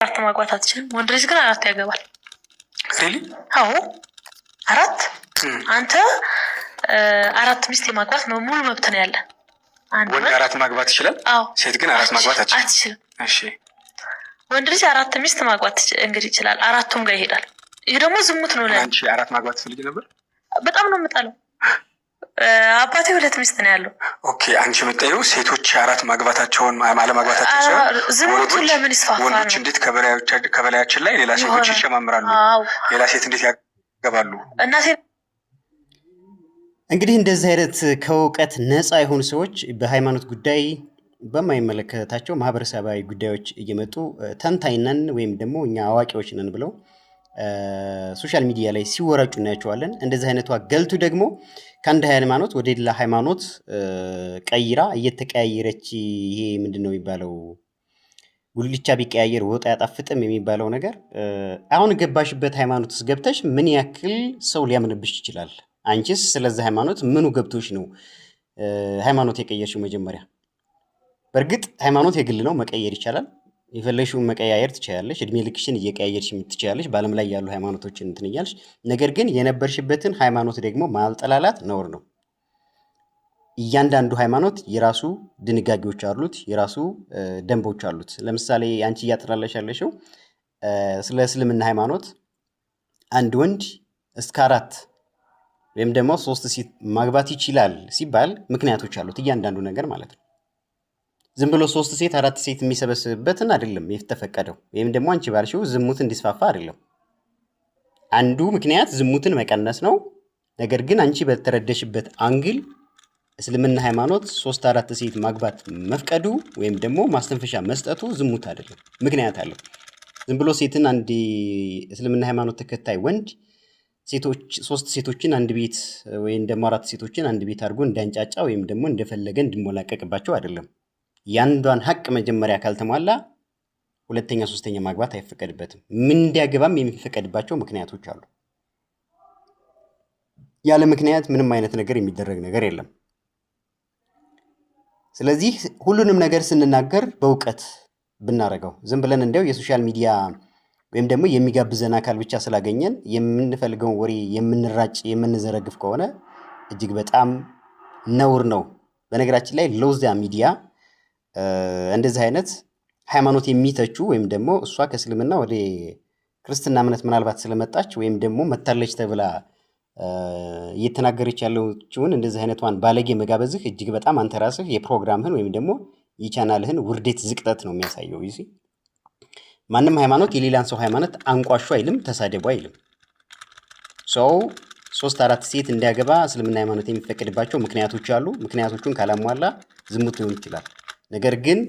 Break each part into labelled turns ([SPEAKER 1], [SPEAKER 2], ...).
[SPEAKER 1] አራት ማግባት አትችልም። ወንድ ልጅ ግን አራት ያገባል።
[SPEAKER 2] ሪሊ?
[SPEAKER 1] አዎ አራት። አንተ አራት ሚስት የማግባት ሙሉ መብት ነው ያለ።
[SPEAKER 2] ወንድ አራት ማግባት ይችላል። ሴት ግን አራት ማግባት አትችልም። እሺ
[SPEAKER 1] ወንድ ልጅ አራት ሚስት ማግባት እንግዲህ ይችላል። አራቱም ጋር ይሄዳል። ይሄ ደግሞ ዝሙት ነው።
[SPEAKER 2] አንቺ አራት ማግባት ትፈልጊ ነበር?
[SPEAKER 1] በጣም ነው የምጣለው። አባቴ ሁለት ሚስት ነው ያለው።
[SPEAKER 2] ኦኬ አንቺ መጣዩ ሴቶች አራት ማግባታቸውን አለማግባታቸው ሳይሆን
[SPEAKER 1] ዝሙቱን ለምን ይስፋፋል?
[SPEAKER 2] ወንዶች እንዴት ከበላያችን ላይ ሌላ ሴቶች ይሸማምራሉ? ሌላ ሴት እንዴት ያገባሉ?
[SPEAKER 1] እናቴ
[SPEAKER 3] እንግዲህ እንደዚህ አይነት ከእውቀት ነፃ የሆኑ ሰዎች በሃይማኖት ጉዳይ በማይመለከታቸው ማህበረሰባዊ ጉዳዮች እየመጡ ተንታኝ ነን ወይም ደግሞ እኛ አዋቂዎች ነን ብለው ሶሻል ሚዲያ ላይ ሲወራጩ እናያቸዋለን። እንደዚህ አይነቷ ገልቱ ደግሞ ከአንድ ሃይማኖት ወደ ሌላ ሃይማኖት ቀይራ እየተቀያየረች ይሄ ምንድነው የሚባለው ጉልቻ ቢቀያየር ወጥ ያጣፍጥም የሚባለው ነገር አሁን ገባሽበት ሃይማኖት ውስጥ ገብተሽ ምን ያክል ሰው ሊያምንብሽ ይችላል? አንቺስ ስለዚህ ሃይማኖት ምኑ ገብቶሽ ነው ሃይማኖት የቀየርሽው? መጀመሪያ በእርግጥ ሃይማኖት የግል ነው፣ መቀየር ይቻላል። የፈለግሽውን መቀያየር ትችያለሽ። እድሜ ልክሽን እየቀያየርሽ ትችያለሽ። በዓለም ላይ ያሉ ሃይማኖቶችን እንትን እያልሽ፣ ነገር ግን የነበርሽበትን ሃይማኖት ደግሞ ማልጠላላት ነውር ነው። እያንዳንዱ ሃይማኖት የራሱ ድንጋጌዎች አሉት፣ የራሱ ደንቦች አሉት። ለምሳሌ አንቺ እያጠራለሽ ያለሽው ስለ እስልምና ሃይማኖት አንድ ወንድ እስከ 4 ወይም ደግሞ 3 ሴት ማግባት ይችላል ሲባል ምክንያቶች አሉት እያንዳንዱ ነገር ማለት ነው። ዝም ብሎ 3 ሴት 4 ሴት የሚሰበስብበትን አይደለም የተፈቀደው፣ ወይም ደግሞ አንቺ ባልሽው ዝሙት እንዲስፋፋ አይደለም። አንዱ ምክንያት ዝሙትን መቀነስ ነው። ነገር ግን አንቺ በተረደሽበት አንግል እስልምና ሃይማኖት 3-4 ሴት ማግባት መፍቀዱ ወይም ደግሞ ማስተንፈሻ መስጠቱ ዝሙት አይደለም፣ ምክንያት አለው። ዝም ብሎ ሴትን አንድ እስልምና ሃይማኖት ተከታይ ወንድ ሴቶች 3 ሴቶችን አንድ ቤት ወይም ደግሞ 4 ሴቶችን አንድ ቤት አድርጎ እንዳንጫጫ ወይም ደግሞ እንደፈለገ እንዲሞላቀቅባቸው አይደለም። ያንዷን ሐቅ መጀመሪያ ካልተሟላ ሁለተኛ ሶስተኛ ማግባት አይፈቀድበትም። ምን እንዲያገባም የሚፈቀድባቸው ምክንያቶች አሉ። ያለ ምክንያት ምንም አይነት ነገር የሚደረግ ነገር የለም። ስለዚህ ሁሉንም ነገር ስንናገር በእውቀት ብናረጋው፣ ዝም ብለን እንደው የሶሻል ሚዲያ ወይም ደግሞ የሚጋብዘን አካል ብቻ ስላገኘን የምንፈልገውን ወሬ የምንራጭ የምንዘረግፍ ከሆነ እጅግ በጣም ነውር ነው። በነገራችን ላይ ሎዛ ሚዲያ እንደዚህ አይነት ሃይማኖት የሚተቹ ወይም ደግሞ እሷ ከእስልምና ወደ ክርስትና እምነት ምናልባት ስለመጣች ወይም ደግሞ መታለች ተብላ እየተናገረች ያለችውን እንደዚህ አይነቷን ባለጌ መጋበዝህ እጅግ በጣም አንተ ራስህ የፕሮግራምህን ወይም ደግሞ የቻናልህን ውርደት ዝቅጠት ነው የሚያሳየው። ይሲ ማንም ሃይማኖት የሌላን ሰው ሃይማኖት አንቋሹ አይልም፣ ተሳደቡ አይልም። ሰው 3-4 ሴት እንዲያገባ እስልምና ሃይማኖት የሚፈቀድባቸው ምክንያቶች አሉ። ምክንያቶቹን ካላሟላ ዝሙት ሊሆን ይችላል። ነገር ግን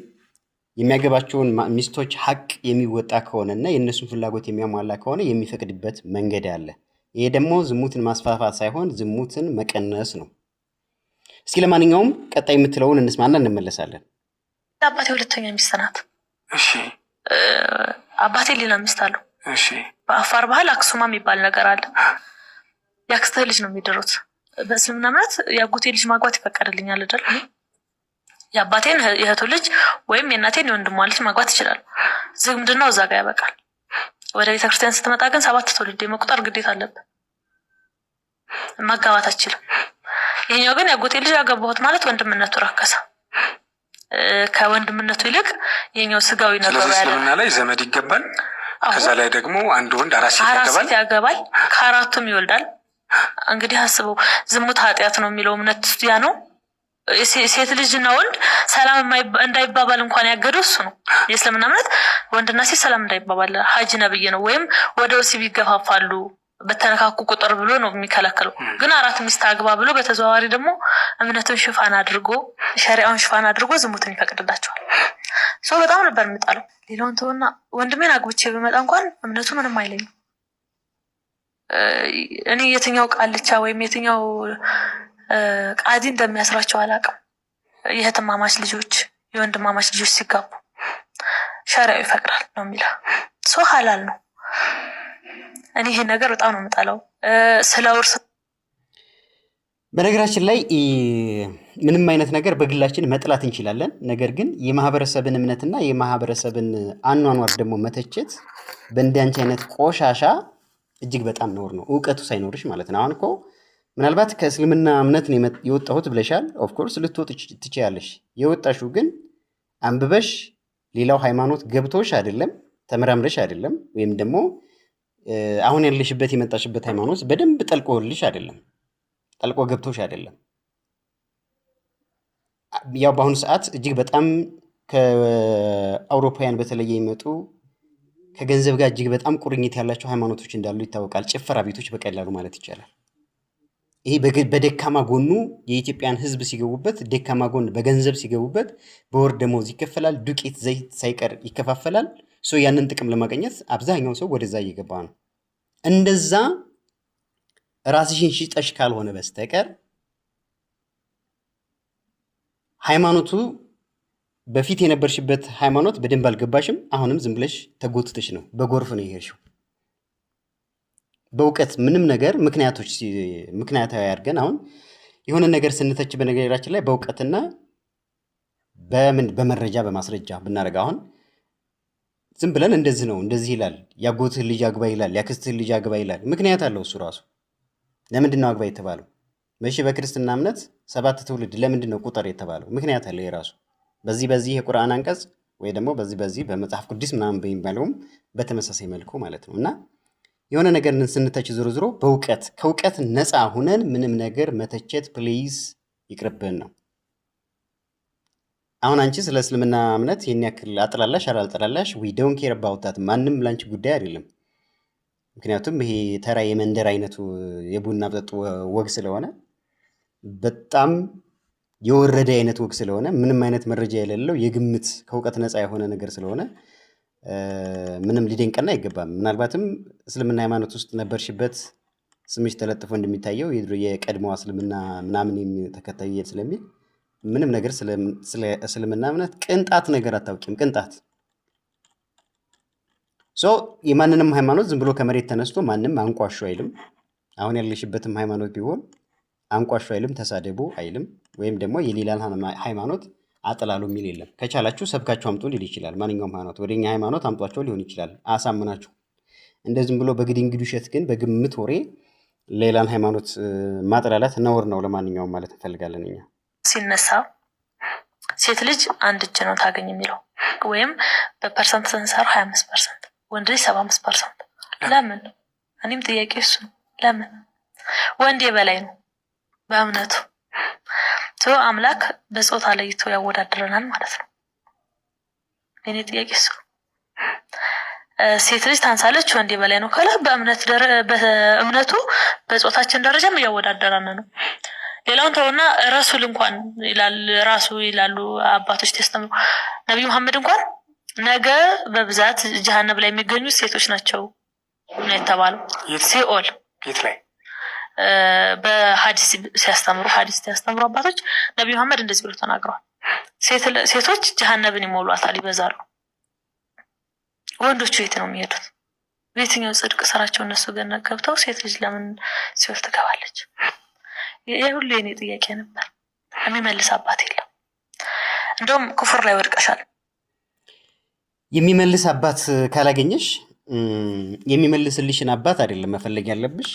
[SPEAKER 3] የሚያገባቸውን ሚስቶች ሐቅ የሚወጣ ከሆነና የእነሱን ፍላጎት የሚያሟላ ከሆነ የሚፈቅድበት መንገድ አለ። ይሄ ደግሞ ዝሙትን ማስፋፋት ሳይሆን ዝሙትን መቀነስ ነው። እስኪ ለማንኛውም ቀጣይ የምትለውን እንስማና እንመለሳለን።
[SPEAKER 1] አባቴ ሁለተኛ ሚስት ናት።
[SPEAKER 2] እሺ
[SPEAKER 1] አባቴ ሌላ ሚስት አለው።
[SPEAKER 2] እሺ
[SPEAKER 1] በአፋር ባህል አክሱማ የሚባል ነገር አለ። ያክስተ ልጅ ነው የሚደሩት። በእስልምና እምነት ያጎቴ ልጅ ማግባት ይፈቀድልኛል አይደል? የአባቴን የእህቱ ልጅ ወይም የእናቴን የወንድሟ ልጅ ማግባት ይችላል። ዝምድናው እዛ ጋር ያበቃል። ወደ ቤተክርስቲያን ስትመጣ ግን 7 ትውልድ የመቁጠር ግዴታ አለበት። ማጋባት አትችልም። ይሄኛው ግን ያጎቴ ልጅ ያገባሁት ማለት ወንድምነቱ ረከሰ። ከወንድምነቱ ይልቅ የኛው ስጋዊ ነገር ያለ
[SPEAKER 2] ስለዚህ ላይ ዘመድ ይገባል። ከዛ ላይ ደግሞ አንድ ወንድ 4 ሴት ያገባል።
[SPEAKER 1] ከአራቱም ይወልዳል። እንግዲህ አስበው፣ ዝሙት ኃጢአት ነው የሚለው እምነት ያ ነው። ሴት ልጅና ወንድ ሰላም እንዳይባባል እንኳን ያገደው እሱ ነው። የእስልምና እምነት ወንድና ሴት ሰላም እንዳይባባል ሀጅ ነብይ ነው። ወይም ወደ ወሲብ ይገፋፋሉ በተነካኩ ቁጥር ብሎ ነው የሚከለከለው። ግን 4 ሚስት አግባ ብሎ በተዘዋዋሪ ደግሞ እምነቱን ሽፋን አድርጎ ሸሪዓውን ሽፋን አድርጎ ዝሙትን ይፈቅድላቸዋል። ሰው በጣም ነበር የምጣለው። ሌላውን ተውና ወንድሜን አግብቼ በመጣ እንኳን እምነቱ ምንም አይለኝም። እኔ የትኛው ቃልቻ ወይም የትኛው ቃዲ እንደሚያስራቸው አላውቅም። የእህትማማች ልጆች የወንድማማች ልጆች ሲጋቡ ሸሪዓው ይፈቅዳል ነው የሚለው። ሰው ሐላል ነው። እኔ ይሄ ነገር በጣም ነው የምጣለው። ስለ ውርስ
[SPEAKER 3] በነገራችን ላይ ምንም አይነት ነገር በግላችን መጥላት እንችላለን። ነገር ግን የማህበረሰብን እምነትና የማህበረሰብን አኗኗር ደግሞ መተቸት በእንዲያንቺ አይነት ቆሻሻ እጅግ በጣም ነውር ነው፣ እውቀቱ ሳይኖርሽ ማለት ነው። አሁን እኮ ምናልባት ከእስልምና እምነት ነው የወጣሁት ብለሻል። ኦፍኮርስ ልትወጥ ትችያለሽ። የወጣሽው ግን አንብበሽ ሌላው ሃይማኖት ገብቶሽ አይደለም፣ ተመራምረሽ አይደለም፣ ወይም ደግሞ አሁን ያለሽበት የመጣሽበት ሃይማኖት በደንብ ጠልቆልሽ አይደለም፣ ጠልቆ ገብቶሽ አይደለም። ያው በአሁኑ ሰዓት እጅግ በጣም ከአውሮፓውያን በተለየ የሚመጡ ከገንዘብ ጋር እጅግ በጣም ቁርኝት ያላቸው ሃይማኖቶች እንዳሉ ይታወቃል። ጭፈራ ቤቶች በቀላሉ ማለት ይቻላል። ይሄ በደካማ ጎኑ የኢትዮጵያን ሕዝብ ሲገቡበት፣ ደካማ ጎን በገንዘብ ሲገቡበት በወር ደመወዝ ይከፈላል፣ ዱቄት ዘይት ሳይቀር ይከፋፈላል። ያንን ጥቅም ለማግኘት አብዛኛው ሰው ወደዛ እየገባ ነው። እንደዛ ራስሽን ሽጠሽ ካልሆነ በስተቀር ሃይማኖቱ በፊት የነበርሽበት ሃይማኖት በደንብ አልገባሽም። አሁንም ዝም ብለሽ ተጎትተሽ ነው፣ በጎርፍ ነው የሄድሽው። በእውቀት ምንም ነገር ምክንያታዊ አድርገን አሁን የሆነ ነገር ስንተች በነገራችን ላይ በእውቀትና በመረጃ በማስረጃ ብናደርግ አሁን ዝም ብለን እንደዚህ ነው እንደዚህ ይላል፣ ያጎትህ ልጅ አግባ ይላል፣ ያክስትህ ልጅ አግባ ይላል። ምክንያት አለው እሱ ራሱ። ለምንድን ነው አግባ የተባለው? በክርስትና እምነት 7 ትውልድ ለምንድን ነው ቁጥር የተባለው? ምክንያት አለው የራሱ። በዚህ የቁርአን አንቀጽ ወይ ደግሞ በዚህ በመጽሐፍ ቅዱስ ምናምን በሚባለውም በተመሳሳይ መልኩ ማለት ነው። እና የሆነ ነገር ስንተች ዞሮ ከእውቀት ነፃ ሁነን ምንም ነገር መተቸት ፕሊዝ ይቅርብን ነው። አሁን አንቺ ስለ እስልምና እምነት ይሄን ያክል አጥላላሽ አላልጠላላሽ we don't care about that ማንም ላንቺ ጉዳይ አይደለም። ምክንያቱም ይሄ ተራ የመንደር አይነቱ የቡና ጠጡ ወግ ስለሆነ በጣም የወረደ አይነት ወግ ስለሆነ ምንም አይነት መረጃ የሌለው የግምት ከእውቀት ነፃ የሆነ ነገር ስለሆነ ምንም ሊደንቀና አይገባም። ምናልባትም እስልምና ሃይማኖት ውስጥ ነበርሽበት ስምሽ ተለጥፎ እንደሚታየው የቀድሞው እስልምና ምናምን ተከታይ ስለሚል ምንም ነገር ስለ እስልምና እምነት ቅንጣት ነገር አታውቂም። ቅንጣት የማንንም ሃይማኖት ዝም ብሎ ከመሬት ተነስቶ ማንም አንቋሹ አይልም። አሁን ያለሽበትም ሃይማኖት ቢሆን አንቋሹ አይልም፣ ተሳደቡ አይልም፣ ወይም ደግሞ የሌላን ሃይማኖት አጥላሉ የሚል የለም። ከቻላችሁ ሰብካችሁ አምጡ ሊል ይችላል። ማንኛውም ሃይማኖት ወደኛ ሃይማኖት አምጧቸው ሊሆን ይችላል፣ አሳምናችሁ። እንደዚህም ብሎ በግድንግዱ ሸት ግን በግምት ወሬ ሌላን ሃይማኖት ማጥላላት ነውር ነው። ለማንኛውም ማለት እንፈልጋለን እኛ
[SPEAKER 1] ሲነሳ ሴት ልጅ አንድ እጅ ነው ታገኝ የሚለው ወይም በፐርሰንት ስንሰራ 25%፣ ወንድ ልጅ 75%። ለምን? እኔም ጥያቄ እሱ ነው። ለምን ወንድ የበላይ ነው በእምነቱ? አምላክ በጾታ ለይቶ ያወዳድረናል ማለት ነው። እኔ ጥያቄ እሱ ነው። ሴት ልጅ ታንሳለች ወንድ የበላይ ነው ካለ በእምነቱ በጾታችን ደረጃም እያወዳደረን ነው። ሌላውን ተውና ረሱል እንኳን ይላሉ አባቶች ተስተምሩ ነብዩ መሐመድ እንኳን ነገ በብዛት ጀሃነም ላይ የሚገኙት ሴቶች ናቸው ነው የተባለው። ሲኦል
[SPEAKER 2] የት ላይ
[SPEAKER 1] በሐዲስ ሲያስተምሩ አባቶች ነብዩ መሐመድ እንደዚህ ብሎ ተናግረዋል። ሴቶች ጀሃነምን ይሞሏታል፣ ይበዛሉ። ወንዶቹ የት ነው የሚሄዱት? በየትኛው ጽድቅ ስራቸው እነሱ ገነት ገብተው ሴት ልጅ ለምን ሲኦል ትገባለች? ይሄ ሁሉ የኔ ጥያቄ ነበር። የሚመልስ አባት የለም። እንደውም ኩፍር ላይ ወድቀሻል።
[SPEAKER 3] የሚመልስ አባት ካላገኘሽ የሚመልስልሽን አባት አይደለም መፈለግ ያለብሽ።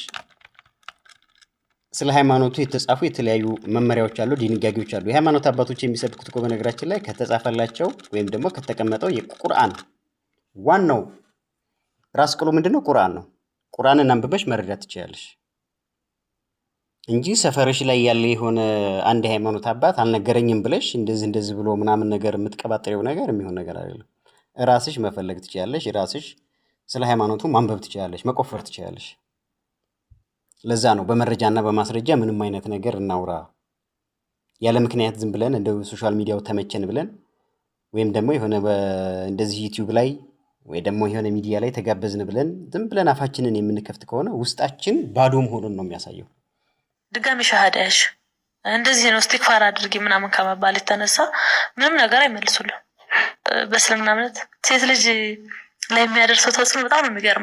[SPEAKER 3] ስለ ሃይማኖቱ የተጻፉ የተለያዩ መመሪያዎች አሉ፣ ድንጋጌዎች አሉ። የሃይማኖት አባቶች የሚሰብኩት እኮ በነገራችን ላይ ከተጻፈላቸው ወይም ደግሞ ከተቀመጠው የቁርአን ዋናው ራስ ቅሉ ምንድነው? ቁርአን ነው። ቁርአንን አንብበሽ መረዳት ትችላለሽ እንጂ ሰፈርሽ ላይ ያለ የሆነ አንድ የሃይማኖት አባት አልነገረኝም ብለሽ እንደዚህ ብሎ ምናምን ነገር የምትቀባጥሪው ነገር የሚሆን ነገር አይደለም። ራስሽ መፈለግ ትችላለሽ። ራስሽ ስለ ሃይማኖቱ ማንበብ ትችላለሽ፣ መቆፈር ትችላለሽ። ለዛ ነው በመረጃና በማስረጃ ምንም አይነት ነገር እናውራ ያለ ምክንያት ዝም ብለን እንደ ሶሻል ሚዲያው ተመቸን ብለን ወይም ደግሞ የሆነ እንደዚህ ዩቲዩብ ላይ ወይ ደግሞ የሆነ ሚዲያ ላይ ተጋበዝን ብለን ዝም ብለን አፋችንን የምንከፍት ከሆነ ውስጣችን ባዶ መሆኑን ነው የሚያሳየው።
[SPEAKER 1] ድጋሚ ሻሃዳሽ እንደዚህ ነው እስቲግፋር አድርጊ ምናምን ከመባል የተነሳ ምንም ነገር አይመልሱልም። በእስልምና እምነት ሴት ልጅ ላይ የሚያደርሰው ተጽዕኖ በጣም ነው የሚገርመው።